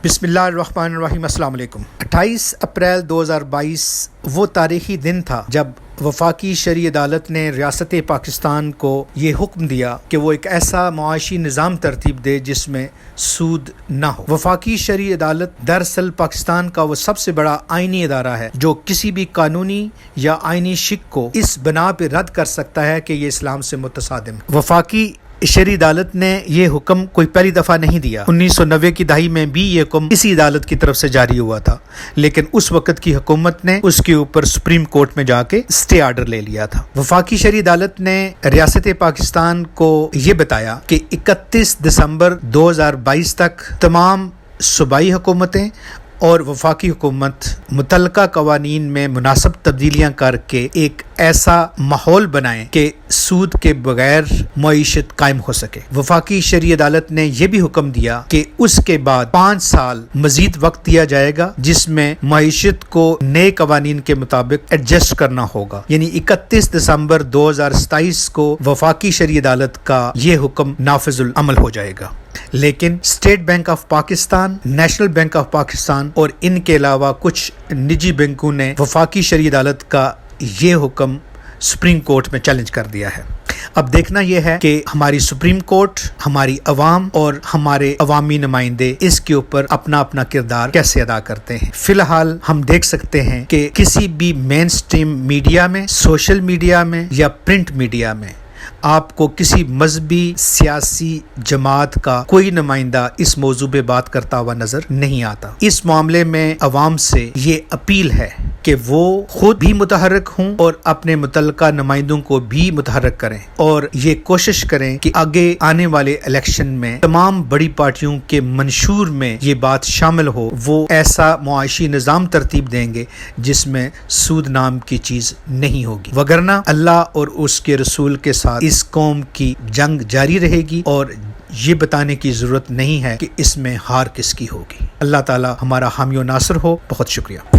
बिस्मिल्लाहिर्रहमानिर्रहीम। अस्सलाम वालेकुम। 28 अप्रैल 2022 वो तारीखी दिन था जब वफाकी शरई अदालत ने रियासत पाकिस्तान को ये हुक्म दिया कि वो एक ऐसा मुआशी निज़ाम तरतीब दे जिसमें सूद ना हो। वफाकी शरई अदालत दरअसल पाकिस्तान का वो सबसे बड़ा आइनी अदारा है जो किसी भी कानूनी या आइनी शिक को इस बना पर रद्द कर सकता है कि ये इस्लाम से मुतसादिम है। वफाकी शरई अदालत ने ये हुक्म कोई पहली दफ़ा नहीं दिया। 1990 की दहाई में भी ये हुक्म इसी अदालत की तरफ से जारी हुआ था, लेकिन उस वक़्त की हुकूमत ने उसके ऊपर सुप्रीम कोर्ट में जाके स्टे आर्डर ले लिया था। वफाकी शरई अदालत ने रियासत पाकिस्तान को ये बताया कि 31 दिसंबर 2022 तक तमाम सूबाई हुकूमतें और वफाकी हुकूमत मुतल्लका कवानीन में मुनासिब तब्दीलियाँ करके एक ऐसा माहौल बनाएं कि सूद के बगैर मईशत कायम हो सके। वफाकी शरई अदालत ने यह भी हुक्म दिया कि उसके बाद 5 साल मजीद वक्त दिया जाएगा जिसमें मईशत को नए कवानीन के मुताबिक एडजस्ट करना होगा। यानी 31 दिसंबर 2027 को वफाकी शरई अदालत का ये हुक्म नाफिजुल अमल हो जाएगा। लेकिन state bank of Pakistan, national bank of Pakistan और इनके अलावा कुछ निजी बैंकों ने वफाकी शरई अदालत का ये हुक्म सुप्रीम कोर्ट में चैलेंज कर दिया है। अब देखना यह है कि हमारी सुप्रीम कोर्ट, हमारी अवाम और हमारे अवामी नुमाइंदे इसके ऊपर अपना अपना किरदार कैसे अदा करते हैं। फिलहाल हम देख सकते हैं कि किसी भी मेन स्ट्रीम मीडिया में, सोशल मीडिया में या प्रिंट मीडिया में आपको किसी मजहबी सियासी जमात का कोई नुमाइंदा इस मौजू पे बात करता हुआ नजर नहीं आता। इस मामले में अवाम से ये अपील है कि वो खुद भी मुतहर्रिक हों और अपने मुतल्लका नुमाइंदों को भी मुतहर्रिक करें और ये कोशिश करें कि आगे आने वाले इलेक्शन में तमाम बड़ी पार्टियों के मंशूर में ये बात शामिल हो। वो ऐसा मुआशी निज़ाम तरतीब देंगे जिसमें सूद नाम की चीज नहीं होगी, वगरना अल्लाह और उसके रसूल के साथ इस कौम की जंग जारी रहेगी और ये बताने की जरूरत नहीं है कि इसमें हार किसकी होगी। अल्लाह ताला हमारा हामी और नासर हो। बहुत शुक्रिया।